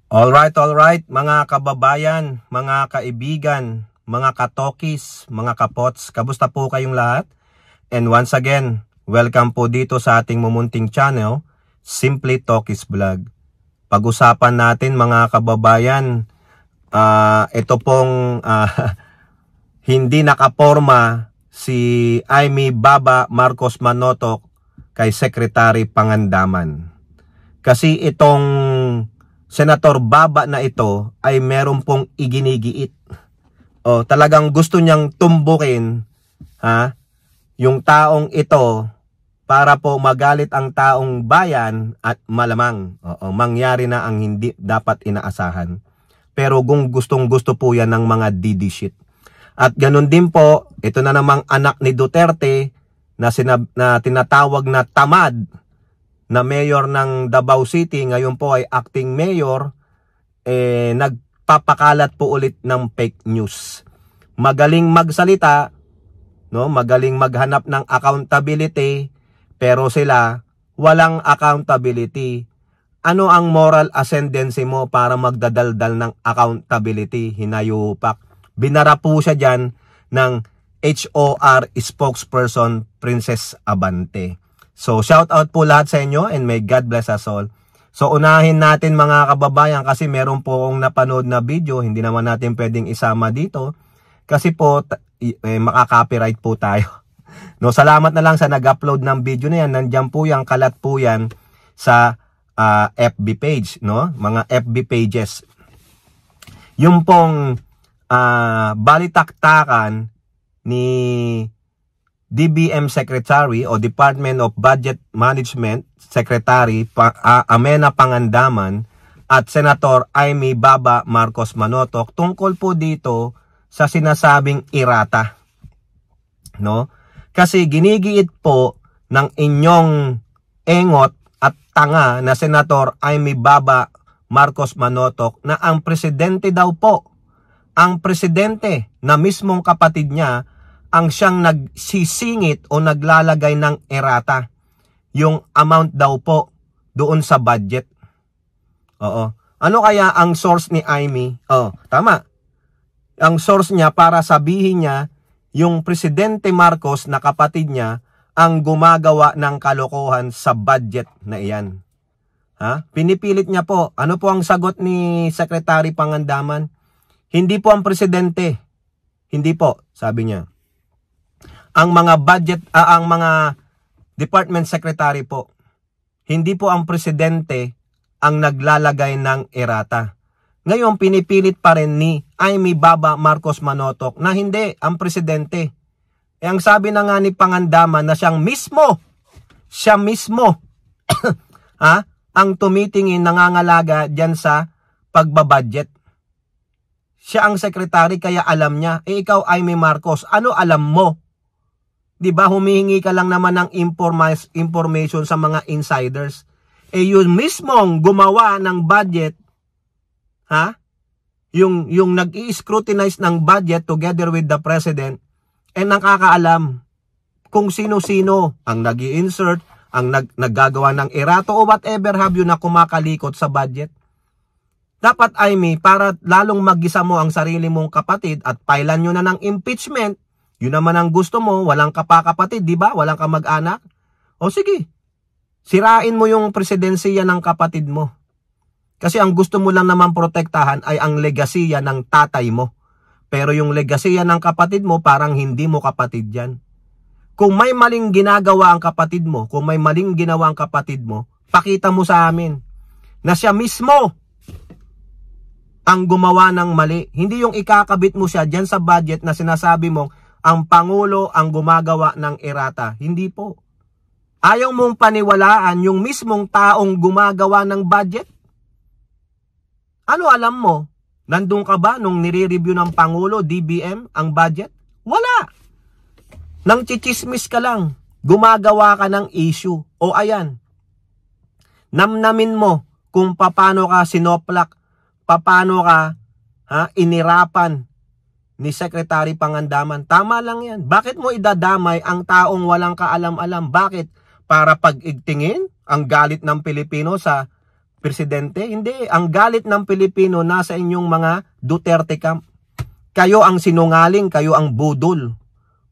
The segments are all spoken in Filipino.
Alright, mga kababayan, mga kaibigan, mga katokis, mga kapots, kamusta po kayong lahat? And once again, welcome po dito sa ating mumunting channel, Simply Tokis Vlog. Pag-usapan natin mga kababayan, ito pong hindi nakaporma si Imee Baba Marcos Manotoc kay Secretary Pangandaman. Kasi itong Senator Baba na ito ay meron pong iginigiit. Talagang gusto niyang tumbukin yung taong ito para po magalit ang taong bayan at malamang mangyari na ang hindi dapat inaasahan. Pero kung gustong-gusto po yan ng mga DD shit. At ganun din po, ito na namang anak ni Duterte na tinatawag na tamad na mayor ng Davao City, ngayon po ay acting mayor, nagpapakalat po ulit ng fake news. Magaling magsalita, no? Magaling maghanap ng accountability, pero sila walang accountability. Ano ang moral ascendancy mo para magdadaldal ng accountability? Hinayupak. Binara po siya dyan ng HOR spokesperson Princess Abante. So, shout out po lahat sa inyo and may God bless us all. So, unahin natin mga kababayan kasi meron po akong napanood na video. Hindi naman natin pwedeng isama dito. Kasi po, makaka-copyright po tayo. No, salamat na lang sa nag-upload ng video na yan. Nandiyan po yan, kalat po yan sa FB page. No? Mga FB pages. Yung pong balitaktakan ni DBM Secretary o Department of Budget Management Secretary Amenah Pangandaman at Senator Imee Baba Marcos Manotoc tungkol po dito sa sinasabing irata. No? Kasi ginigiit po ng inyong engot at tanga na Senator Imee Baba Marcos Manotoc na ang presidente daw po, ang presidente na mismong kapatid niya ang siyang nagsisingit o naglalagay ng erata. Yung amount daw po doon sa budget. Ano kaya ang source ni Imee? Tama. Ang source niya para sabihin niya yung Presidente Marcos na kapatid niya ang gumagawa ng kalokohan sa budget na iyan. Pinipilit niya po. Ano po ang sagot ni Secretary Pangandaman? Hindi po ang presidente. Hindi po, sabi niya. Ang mga budget, ang mga department secretary po, hindi po ang presidente ang naglalagay ng erata. Ngayon, pinipilit pa rin ni Imee Baba Marcos Manotoc na hindi ang presidente. Ang sabi na nga ni Pangandaman na siya mismo, ang tumitingin, nangangalaga dyan sa pagbabudget. Siya ang secretary kaya alam niya. Ikaw, Imee Marcos, ano alam mo? Diba, humihingi ka lang naman ng information sa mga insiders. Yun mismong gumawa ng budget, yung nag-i-scrutinize ng budget together with the president, nakakaalam kung sino-sino ang nag-i-insert, ang naggagawa ng erato o whatever have you na kumakalikot sa budget. Dapat, Imee, para lalong mag-isa mo ang sarili mong kapatid at pailan nyo na ng impeachment, yun naman ang gusto mo, walang kapakapatid, di ba? Walang kamag-anak. O sige, sirain mo yung presidensiya ng kapatid mo. Kasi ang gusto mo lang naman protektahan ay ang legasiya ng tatay mo. Pero yung legasiya ng kapatid mo, parang hindi mo kapatid yan. Kung may maling ginagawa ang kapatid mo, kung may maling ginawa ang kapatid mo, pakita mo sa amin na siya mismo ang gumawa ng mali. Hindi yung ikakabit mo siya dyan sa budget na sinasabi mong ang Pangulo ang gumagawa ng erata. Hindi po. Ayaw mong paniwalaan yung mismong taong gumagawa ng budget? Ano alam mo? Nandun ka ba nung nire-review ng Pangulo, DBM, ang budget? Wala. Nang chichismis ka lang. Gumagawa ka ng issue. O ayan. Namnamin mo kung paano ka sinoplak, paano ka inirapan ni Secretary Pangandaman. Tama lang yan. Bakit mo idadamay ang taong walang kaalam-alam? Bakit? Para pag-igtingin ang galit ng Pilipino sa presidente? Hindi. Ang galit ng Pilipino nasa inyong mga Duterte camp. Kayo ang sinungaling, kayo ang budol.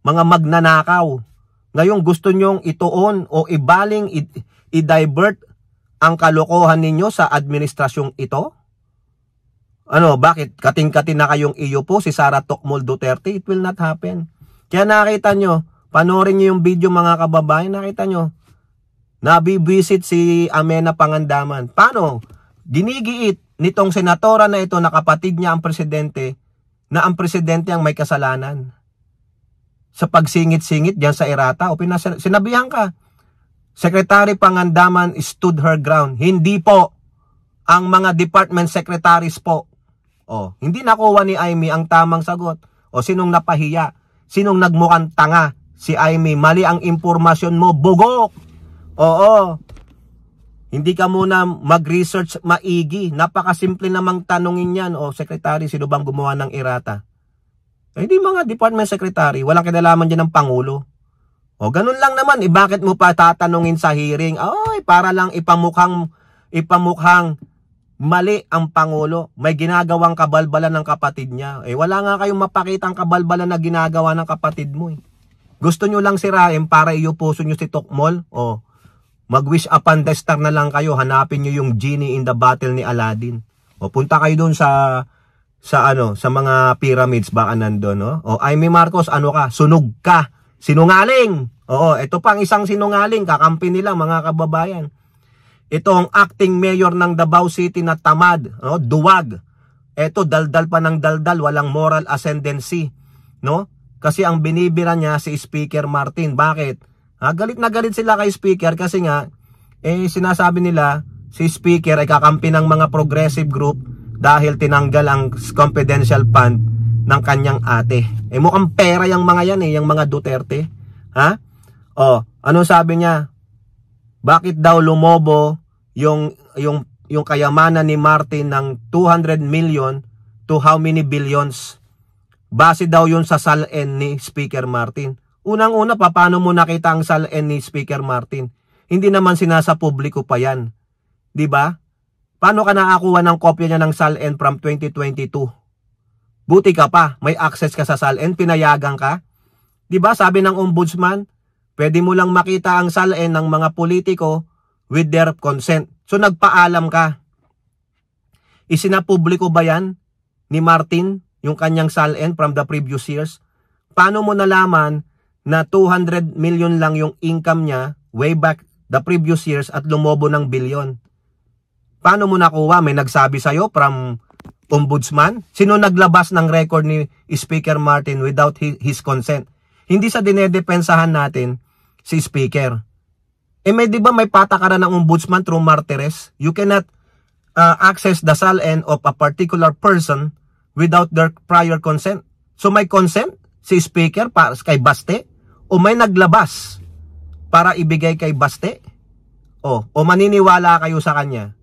Mga magnanakaw. Ngayon gusto nyong ituon o ibaling, i-divert ang kalokohan ninyo sa administrasyong ito? Ano, bakit? Kating-kating na kayong iyo po si Sara Tocmol Duterte? It will not happen. Kaya nakita nyo, panoorin nyo yung video mga kababayan, nakita nyo, nabibisit si Amena Pangandaman. Paano? Ginigiit nitong senatora na ito na kapatid niya ang presidente, na ang presidente ang may kasalanan. Sa pagsingit-singit diyan sa erata, o sinabihan ka, Secretary Pangandaman stood her ground. Hindi po. Ang mga department secretaries po. O, hindi nakuha ni Amy ang tamang sagot. O, sinong napahiya? Sinong nagmukhang tanga? Si Amy, mali ang impormasyon mo, bugok! Oo. Hindi ka muna mag-research maigi. Napakasimple namang tanongin yan. O, Secretary, sino bang gumawa ng erata? Hindi mga department secretary. Walang kinalaman dyan ng Pangulo. O, ganun lang naman. Bakit mo pa tatanungin sa hearing? Ay, para lang ipamukhang mali ang Pangulo. May ginagawang kabalbalan ng kapatid niya. Wala nga kayong mapakitang kabalbalan na ginagawa ng kapatid mo. Gusto nyo lang sirain para iupuso nyo si Tocmol? O, mag-wish upon the star na lang kayo. Hanapin nyo yung genie in the bottle ni Aladdin. O, punta kayo dun sa mga pyramids, baka nandun, no? O, Amy Marcos, ano ka? Sunog ka. Sinungaling. Oo, ito pang isang sinungaling. Kakampi nila, mga kababayan. Ito ang acting mayor ng Davao City na tamad, no? Duwag. Ito, daldal pa ng daldal, walang moral ascendancy, no? Kasi ang binibira niya si Speaker Martin. Bakit? Galit na galit sila kay Speaker kasi nga, sinasabi nila, si Speaker ay kakampi ng mga progressive group dahil tinanggal ang confidential fund ng kanyang ate. Mukhang pera yung mga yan, yung mga Duterte. Ha? O, anong sabi niya? Bakit daw lumobo yung kayamanan ni Martin ng 200 million to how many billions? Base daw yun sa SALN ni Speaker Martin. Unang-una, paano mo nakita ang SALN ni Speaker Martin? Hindi naman sinasa publiko pa yan. Diba? Paano ka nakakuha ng kopya niya ng SALN from 2022? Buti ka pa, may access ka sa SALN, pinayagan ka. Diba? Sabi ng ombudsman, pwede mo lang makita ang SALN ng mga politiko with their consent. So nagpaalam ka. Isinapubliko ba yan ni Martin, yung kanyang SALN from the previous years? Paano mo nalaman na 200 million lang yung income niya way back the previous years at lumobo ng billion? Paano mo nakuha? May nagsabi sa'yo from ombudsman? Sino naglabas ng record ni Speaker Martin without his consent? Hindi sa dinedepensahan natin si Speaker. Di ba may patakaran ng ombudsman through martires? You cannot access the SALN of a particular person without their prior consent. So may consent si Speaker para kay Baste? O may naglabas para ibigay kay Baste? O maniniwala kayo sa kanya?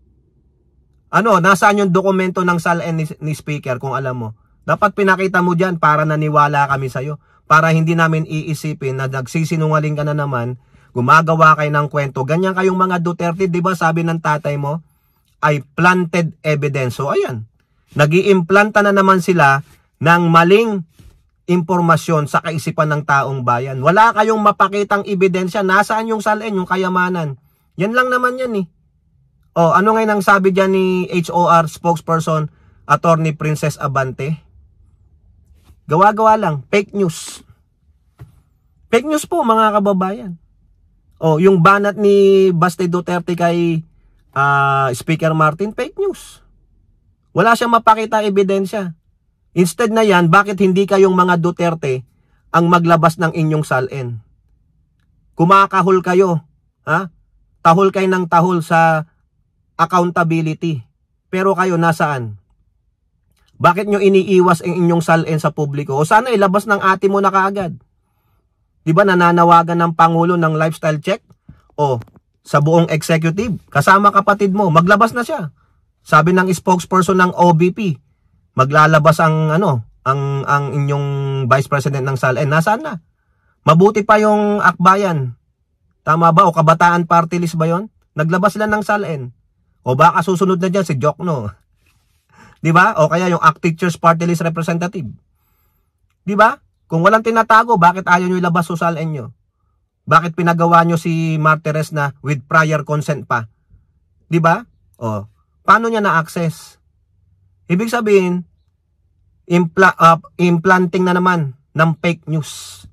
Ano, nasaan yung dokumento ng SALN ni Speaker kung alam mo? Dapat pinakita mo dyan para naniwala kami sa'yo. Para hindi namin iisipin na nagsisinungaling ka na naman, gumagawa kayo ng kwento. Ganyan kayong mga Duterte, di ba sabi ng tatay mo, ay planted evidence. So ayan, nag-iimplanta na naman sila ng maling impormasyon sa kaisipan ng taong bayan. Wala kayong mapakitang ebidensya. Nasaan yung SALN, yung kayamanan? Yan lang naman yan eh. O, ano ngayon ang sabi dyan ni HOR spokesperson, Attorney Princess Abante? Gawa-gawa lang. Fake news. Fake news po, mga kababayan. O, yung banat ni Baste Duterte kay Speaker Martin, fake news. Wala siyang mapakita ebidensya. Instead na yan, bakit hindi kayong mga Duterte ang maglabas ng inyong SALN? Kumakahol kayo. Ha? Tahol kayo ng tahol sa accountability. Pero kayo nasaan? Bakit nyo iniiwas ang inyong SALN sa publiko? O sana ilabas ng ate mo na kaagad. Diba nananawagan ng Pangulo ng lifestyle check? O sa buong executive, kasama kapatid mo, maglabas na siya. Sabi ng spokesperson ng OBP, maglalabas ang inyong Vice President ng SALN. Nasaan na? Mabuti pa yung Akbayan. Tama ba? O Kabataan Party List ba yon? Naglabas sila ng SALN. O baka susunod na dyan si Jokno. Di ba? O kaya yung ACT Teachers Party List Representative. Di ba? Kung walang tinatago, bakit ayaw nyo ilabas sa SALN nyo? Bakit pinagawa nyo si Martires na with prior consent pa? Di ba? O, paano niya na-access? Ibig sabihin, implanting na naman ng fake news.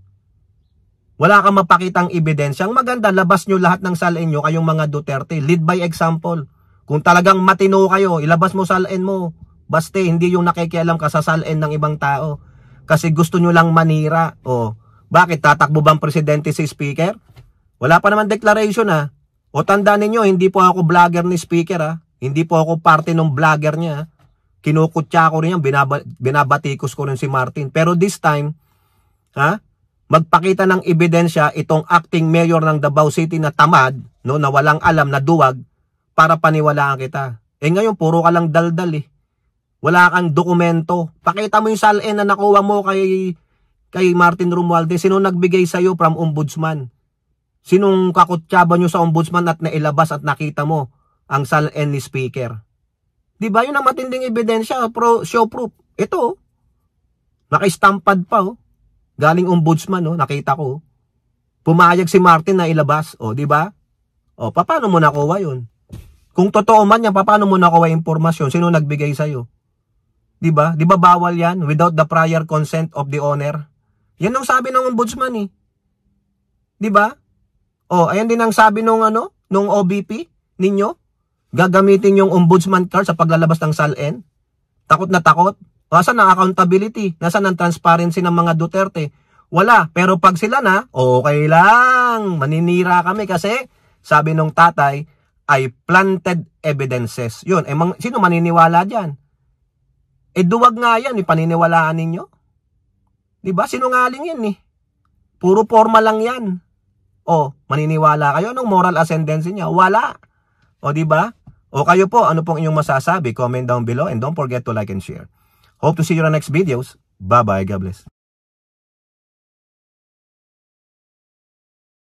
Wala kang mapakitang ebidensya. Ang maganda, labas nyo lahat ng SALN nyo, kayong mga Duterte. Lead by example. Kung talagang matino kayo, ilabas mo SALN mo. Basta hindi yung nakikialam ka sa SALN ng ibang tao. Kasi gusto nyo lang manira. O, bakit? Tatakbo bang presidente si speaker? Wala pa naman declaration ha. O tandaan ninyo, hindi po ako vlogger ni speaker ha. Hindi po ako parte ng vlogger niya ha. Kinukutya ko rin yan, binabatikos ko rin si Martin. Pero this time, ha? Magpakita ng ebidensya itong acting mayor ng Davao City na tamad, no, na walang alam, na duwag, para paniwalaan kita. Eh ngayon, puro ka lang daldal eh. Wala kang dokumento. Pakita mo yung SALN na nakuha mo kay Martin Romualdez. Sino nagbigay sa'yo from ombudsman? Sinong kakutsaba nyo sa ombudsman at nailabas at nakita mo ang SALN ni speaker? Diba yun ang matinding ebidensya? Show proof. Ito, naka-stampad pa oh. Galing ombudsman, no? Nakita ko. Pumayag si Martin na ilabas. O, di ba? O, paano mo nakuha yun? Kung totoo man yan, paano mo nakuha impormasyon? Sino nagbigay sa'yo? Di ba? Di ba bawal yan? Without the prior consent of the owner? Yan ang sabi ng ombudsman, eh. Di ba? O, ayan din ang sabi nung OBP ninyo. Gagamitin yung ombudsman card sa paglalabas ng SALN. Takot na takot. Nasaan ang accountability? Nasaan ang transparency ng mga Duterte? Wala. Pero pag sila na, okay lang. Maninira kami kasi sabi nung tatay ay planted evidences. Yun. Sino maniniwala dyan? Duwag nga yan. Paniniwalaan ninyo. Diba? Sinungaling yan eh. Puro forma lang yan. Maniniwala kayo? Anong moral ascendancy niya? Wala. Diba? O kayo po, ano pong inyong masasabi? Comment down below and don't forget to like and share. Hope to see you on the next videos. Bye-bye. God bless.